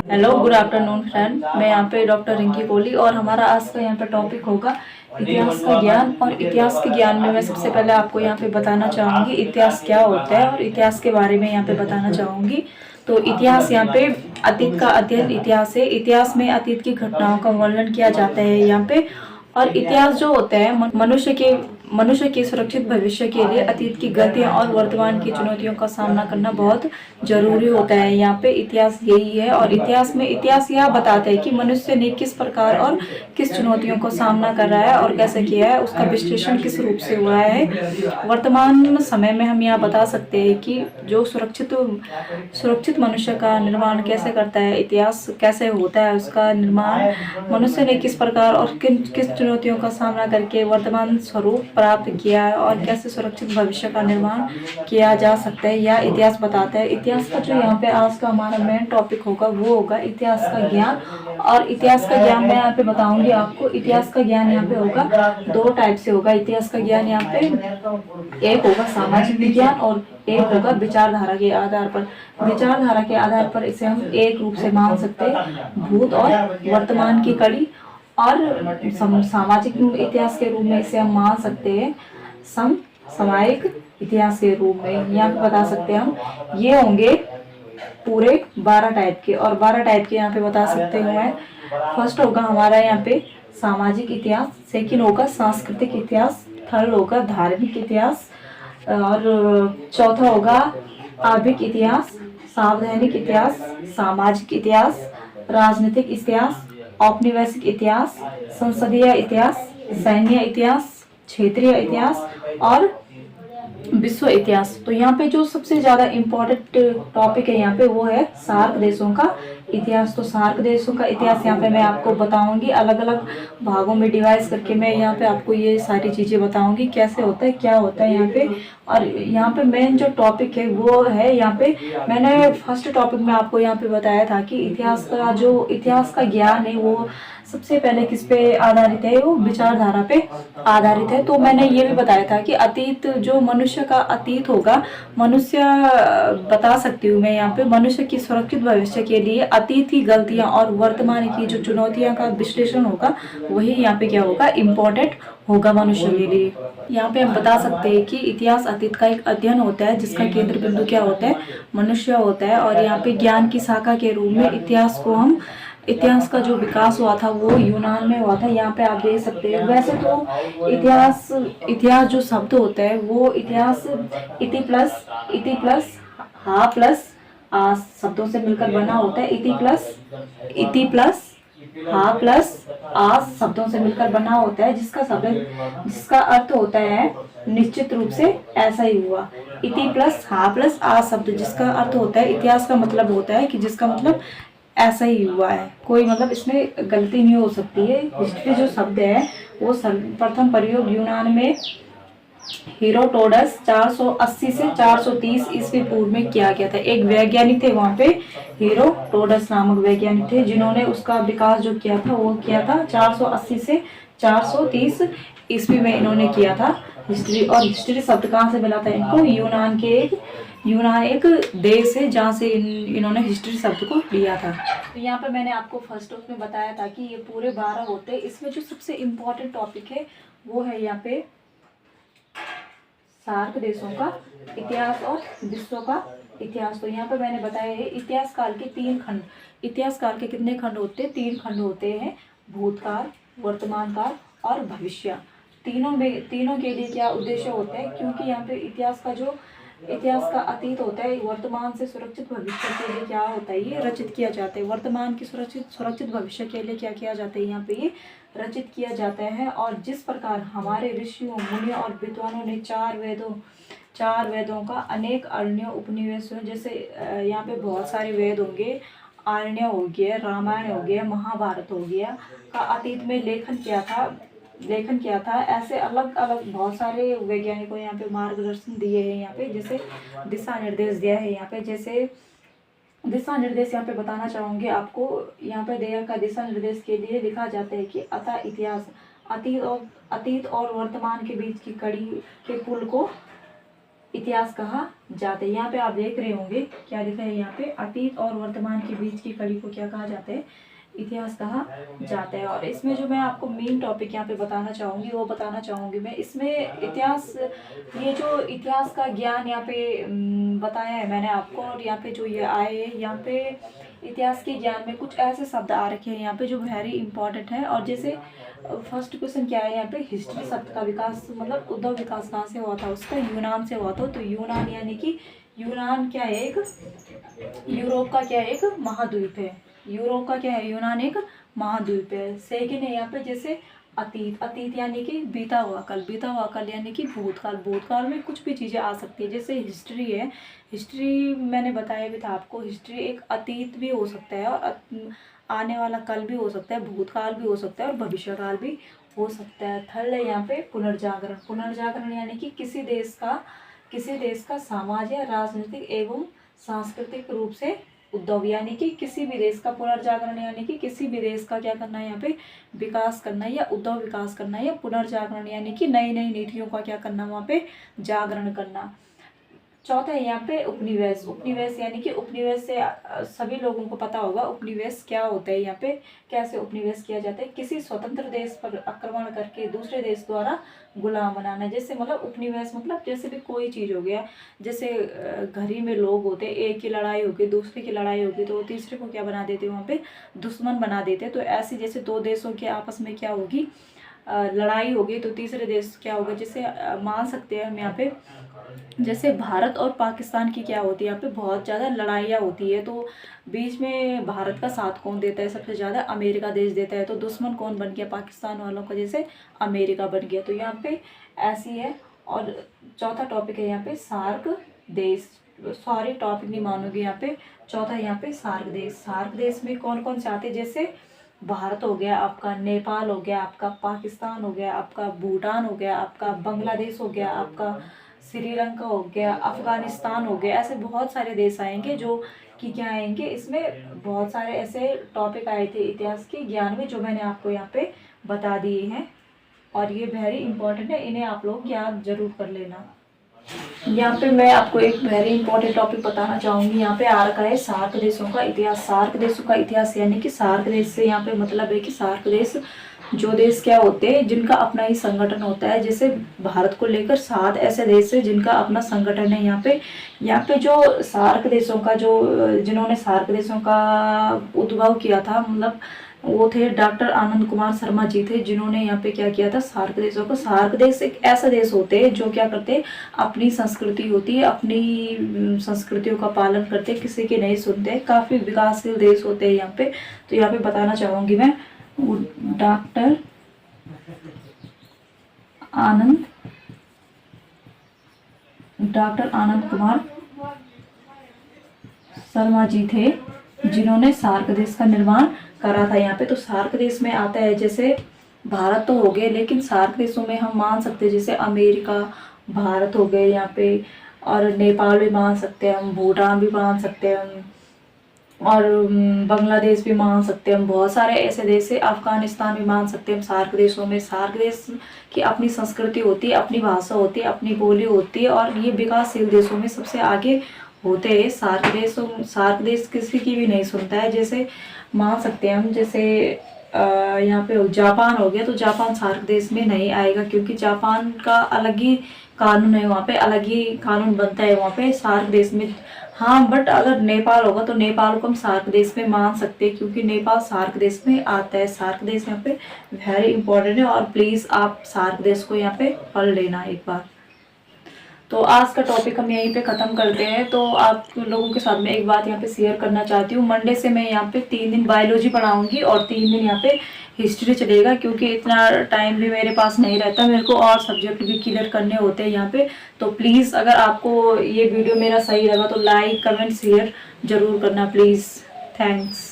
Hello, good afternoon friend. मैं यहाँ पे डॉक्टर रिंकी कोहली और हमारा आज का यहाँ पे टॉपिक होगा इतिहास का ज्ञान। और इतिहास के ज्ञान में मैं सबसे पहले आपको यहाँ पे बताना चाहूँगी इतिहास क्या होता है और इतिहास के बारे में यहाँ पे बताना चाहूँगी। तो इतिहास यहाँ पे अतीत का अध्ययन इतिहास है। इतिहास में अतीत की घटनाओं का वर्णन किया जाता है यहाँ पे। और इतिहास जो होता है मनुष्य के सुरक्षित भविष्य के लिए अतीत की गलतियां और वर्तमान की चुनौतियों का सामना करना बहुत जरूरी होता है। यहाँ पे इतिहास यही है। और इतिहास यह बताता है कि मनुष्य ने किस प्रकार और किस चुनौतियों को सामना कर रहा है और कैसे किया है, उसका विश्लेषण किस रूप से हुआ है। वर्तमान समय में हम यहाँ बता सकते हैं कि जो सुरक्षित मनुष्य का निर्माण कैसे करता है, इतिहास कैसे होता है, उसका निर्माण मनुष्य ने किस प्रकार और किस चुनौतियों का सामना करके वर्तमान स्वरूप प्राप्त किया है और कैसे सुरक्षित भविष्य का निर्माण किया जा सकता है, यह इतिहास बताता है। इतिहास का जो यहाँ पे आज का हमारा मेन टॉपिक होगा वो होगा इतिहास का ज्ञान। और इतिहास का ज्ञान मैं यहाँ पे बताऊंगी आपको। इतिहास का ज्ञान यहाँ पे होगा दो टाइप से होगा। इतिहास का ज्ञान यहाँ पे एक होगा सामाजिक विज्ञान और एक होगा विचारधारा के आधार पर। विचारधारा के आधार पर इसे हम एक रूप से मान सकते हैं भूत और वर्तमान की कड़ी। और सामाजिक इतिहास के रूप में इसे हम मान सकते हैं सामयिक इतिहास के रूप में। यहाँ पे बता सकते हैं हम ये होंगे पूरे 12 टाइप के। और 12 टाइप के यहाँ पे बता सकते हैं मैं। फर्स्ट होगा हमारा यहाँ पे सामाजिक इतिहास, सेकंड होगा सांस्कृतिक इतिहास, थर्ड होगा धार्मिक इतिहास, और चौथा होगा आर्थिक इतिहास, सावधानिक इतिहास, सामाजिक इतिहास, राजनीतिक इतिहास, औपनिवेशिक इतिहास, संसदीय इतिहास, सैन्य इतिहास, क्षेत्रीय इतिहास और विश्व इतिहास। तो यहाँ पे जो सबसे ज्यादा इम्पोर्टेंट टॉपिक है यहाँ पे वो है सार्क देशों का इतिहास। तो सार्क देशों का इतिहास यहाँ पे मैं आपको बताऊंगी अलग अलग भागों में डिवाइड करके। मैं यहाँ पे आपको ये सारी चीजें बताऊंगी कैसे होता है, क्या होता है यहाँ पे। और यहाँ पे मेन जो टॉपिक है वो है यहाँ पे मैंने फर्स्ट टॉपिक में आपको यहाँ पे बताया था कि इतिहास का ज्ञान है वो सबसे पहले किस पे आधारित है, वो विचारधारा पे आधारित है। तो मैंने ये भी बताया था कि अतीत जो मनुष्य का अतीत होगा, मनुष्य बता सकती हूँ मैं यहाँ पे मनुष्य की सुरक्षित भविष्य के लिए अतीत की गलतियां और वर्तमान की जो चुनौतियां का विश्लेषण होगा वही यहाँ पे क्या होगा इम्पोर्टेंट होगा मनुष्य के लिए। यहाँ पे हम बता सकते हैं कि इतिहास अतीत का एक अध्ययन होता है जिसका केंद्र बिंदु क्या होता है, मनुष्य होता है। और यहाँ पे ज्ञान की शाखा के रूप में इतिहास का जो विकास हुआ था वो यूनान में हुआ था। यहाँ पे आप देख सकते हैं। वैसे तो इतिहास जो शब्द होता है वो इतिहास इति प्लस हा प्लस आ शब्दों से मिलकर बना होता है। इति प्लस हा प्लस आ शब्दों से मिलकर बना होता है जिसका अर्थ होता है निश्चित रूप से ऐसा ही हुआ। इति प्लस हा प्लस आ शब्द जिसका अर्थ होता है इतिहास का मतलब होता है कि जिसका मतलब ऐसा ही हुआ है, कोई मतलब इसमें गलती नहीं हो सकती है। हिस्ट्री जो शब्द है वो सर्वप्रथम प्रयोग यूनान में हीरोडोटस 480 से 430 ईस्वी पूर्व में किया गया था। एक वैज्ञानिक थे वहां पे, हीरोडोटस नामक वैज्ञानिक थे जिन्होंने उसका विकास जो किया था वो किया था 480 से 430 ईस्वी में इन्होंने किया था हिस्ट्री। और हिस्ट्री शब्द कहाँ से मिला था इनको, यूनान एक देश है जहाँ से इन्होंने हिस्ट्री शब्द को लिया था। तो यहाँ पे मैंने आपको फर्स्ट उसमें बताया था कि ये पूरे 12 होते हैं। इसमें जो सबसे इम्पोर्टेंट टॉपिक है वो है यहाँ पे सार्क देशों का इतिहास और विश्व का इतिहास। तो यहाँ पे मैंने बताया है इतिहास काल के 3 खंड। इतिहास काल के कितने खंड होते हैं, 3 खंड होते हैं, भूतकाल, वर्तमान काल और भविष्य। तीनों के लिए क्या उद्देश्य होता है, क्योंकि यहाँ पे इतिहास का अतीत होता है, वर्तमान से सुरक्षित भविष्य के लिए क्या होता है ये रचित किया जाता है। वर्तमान की सुरक्षित भविष्य के लिए क्या किया जाता है यहाँ पे ये रचित किया जाता है। और जिस प्रकार हमारे ऋषियों मुनियों और विद्वानों ने चार वेदों का अनेक अन्य उपनिवेशों जैसे यहाँ पे बहुत सारे वेद होंगे, आरण्य हो गया, रामायण हो गया, महाभारत हो गया का अतीत में लेखन किया था। ऐसे अलग अलग बहुत सारे वैज्ञानिकों यहाँ पे मार्गदर्शन दिए हैं, यहाँ पे जैसे दिशा निर्देश दिया है। यहाँ पे जैसे दिशा निर्देश यहाँ पे बताना चाहूंगी आपको। यहाँ पे देयर का दिशा निर्देश के लिए लिखा जाता है कि अतः इतिहास अतीत और वर्तमान के बीच की कड़ी के पुल को इतिहास कहा जाता है। यहाँ पे आप देख रहे होंगे क्या लिखा है यहाँ पे, अतीत और वर्तमान के बीच की कड़ी को क्या कहा जाता है, इतिहास कहा जाता है। और इसमें जो मैं आपको मेन टॉपिक यहाँ पे बताना चाहूँगी वो बताना चाहूँगी मैं इसमें इतिहास, ये जो इतिहास का ज्ञान यहाँ पे बताया है मैंने आपको, और यहाँ पे जो ये आए हैं यहाँ पे इतिहास के ज्ञान में कुछ ऐसे शब्द आ रखे हैं यहाँ पे जो वेरी इंपॉर्टेंट है। और जैसे फर्स्ट क्वेश्चन क्या है यहाँ पे, हिस्ट्री शब्द का विकास मतलब उद्भव विकास कहाँ से हुआ था, उसका यूनान से हुआ था। तो यूनान यानी कि यूनान क्या है, एक यूरोप का क्या है, एक महाद्वीप है। यूरोप का क्या है, यूनान एक महाद्वीप है। सेकेंड है यहाँ पे जैसे अतीत, अतीत यानी कि बीता हुआ कल, बीता हुआ कल यानी कि भूतकाल, भूतकाल में कुछ भी चीज़ें आ सकती है। जैसे हिस्ट्री है, हिस्ट्री मैंने बताया भी था आपको, हिस्ट्री एक अतीत भी हो सकता है और आने वाला कल भी हो सकता है, भूतकाल भी हो सकता है और भविष्यकाल भी हो सकता है। थर्ड है यहाँ पे पुनर्जागरण, पुनर्जागरण यानी कि किसी देश का सामाजिक या राजनीतिक एवं सांस्कृतिक रूप से उद्भव, यानी कि किसी भी देश का पुनर्जागरण यानी कि किसी भी देश का क्या करना है यहाँ पे, विकास करना है या उद्भव विकास करना है। या पुनर्जागरण यानी कि नई नई नीतियों का क्या करना, वहाँ पे जागरण करना। चौथा है यहाँ पे उपनिवेश, उपनिवेश यानी कि उपनिवेश से सभी लोगों को पता होगा उपनिवेश क्या होता है, यहाँ पे कैसे उपनिवेश किया जाता है, किसी स्वतंत्र देश पर आक्रमण करके दूसरे देश द्वारा गुलाम बनाना। जैसे मतलब उपनिवेश मतलब जैसे भी कोई चीज़ हो गया, जैसे घर ही में लोग होते, एक की लड़ाई होगी दूसरे की लड़ाई होगी तो तीसरे को क्या बना देते, वहाँ पे दुश्मन बना देते। तो ऐसे जैसे दो देशों के आपस में क्या होगी, लड़ाई होगी तो तीसरे देश क्या होगा, जैसे मान सकते हैं हम यहाँ पे जैसे भारत और पाकिस्तान की क्या होती है, यहाँ पे बहुत ज़्यादा लड़ाइयाँ होती है। तो बीच में भारत का साथ कौन देता है, सबसे ज़्यादा अमेरिका देश देता है। तो दुश्मन कौन बन गया, पाकिस्तान वालों का जैसे अमेरिका बन गया। तो यहाँ पे ऐसी है। और चौथा टॉपिक है यहाँ पे सार्क देश, सॉरी टॉपिक नहीं मानोगे यहाँ पे। चौथा यहाँ पे सार्क देश, सार्क देश में कौन कौन से आते हैं, जैसे भारत हो गया आपका, नेपाल हो गया आपका, पाकिस्तान हो गया आपका, भूटान हो गया आपका, बांग्लादेश हो गया आपका, श्रीलंका हो गया, अफगानिस्तान हो गया। ऐसे बहुत सारे देश आएंगे जो कि क्या आएंगे, इसमें बहुत सारे ऐसे टॉपिक आए थे इतिहास के ज्ञान में जो मैंने आपको यहाँ पे बता दिए हैं। और ये वेरी इंपॉर्टेंट है, इन्हें आप लोग याद जरूर कर लेना। यहाँ पे मैं आपको एक वेरी इंपॉर्टेंट टॉपिक बताना चाहूँगी। यहाँ पे आ रखा है सार्क देशों का इतिहास, सार्क देशों का इतिहास यानी कि सार्क देश से यहाँ पे मतलब है कि सार्क देश जो देश क्या होते हैं जिनका अपना ही संगठन होता है। जैसे भारत को लेकर 7 ऐसे देश है जिनका अपना संगठन है। यहाँ पे जो सार्क देशों का जो जिन्होंने सार्क देशों का उद्भव किया था मतलब वो थे डॉक्टर आनंद कुमार शर्मा जी थे, जिन्होंने यहाँ पे क्या किया था सार्क देशों को। सार्क देश एक ऐसा देश होते हैं जो क्या करते हैं, अपनी संस्कृति होती है, अपनी संस्कृतियों का पालन करते हैं, किसी की नहीं सुनते, काफ़ी विकासशील देश होते हैं यहाँ पे। तो यहाँ पे बताना चाहूँगी मैं डॉक्टर आनंद कुमार शर्मा जी थे जिन्होंने सार्क देश का निर्माण करा था। यहाँ पे तो सार्क देश में आता है जैसे भारत तो हो गए, लेकिन सार्क देशों में हम मान सकते हैं जैसे अमेरिका, भारत हो गए यहाँ पे, और नेपाल भी मान सकते हैं हम, भूटान भी मान सकते हैं हम, और बांग्लादेश भी मान सकते हैं हम। बहुत सारे ऐसे देश है, अफगानिस्तान भी मान सकते हैं हम सार्क देशों में। सार्क देश की अपनी संस्कृति होती है, अपनी भाषा होती है, अपनी बोली होती है, और ये विकासशील देशों में सबसे आगे होते हैं। सार्क देश किसी की भी नहीं सुनता है। जैसे मान सकते हैं हम जैसे यहाँ पे जापान हो गया, तो जापान सार्क देश में नहीं आएगा क्योंकि जापान का अलग ही कानून है, वहाँ पे अलग ही कानून बनता है वहाँ पे सार्क देश में। हाँ बट अगर नेपाल होगा तो नेपाल को हम सार्क देश में मान सकते हैं क्योंकि नेपाल सार्क देश में आता है। सार्क देश यहाँ पे वेरी इंपॉर्टेंट है और प्लीज़ आप सार्क देश को यहाँ पे पढ़ लेना एक बार। तो आज का टॉपिक हम यहीं पे ख़त्म करते हैं। तो आप लोगों के साथ में एक बात यहाँ पे शेयर करना चाहती हूँ, मंडे से मैं यहाँ पे 3 दिन बायोलॉजी पढ़ाऊँगी और 3 दिन यहाँ पे हिस्ट्री चलेगा क्योंकि इतना टाइम भी मेरे पास नहीं रहता, मेरे को और सब्जेक्ट भी क्लियर करने होते हैं यहाँ पे। तो प्लीज़ अगर आपको ये वीडियो मेरा सही लगा तो लाइक कमेंट शेयर ज़रूर करना प्लीज़। थैंक्स।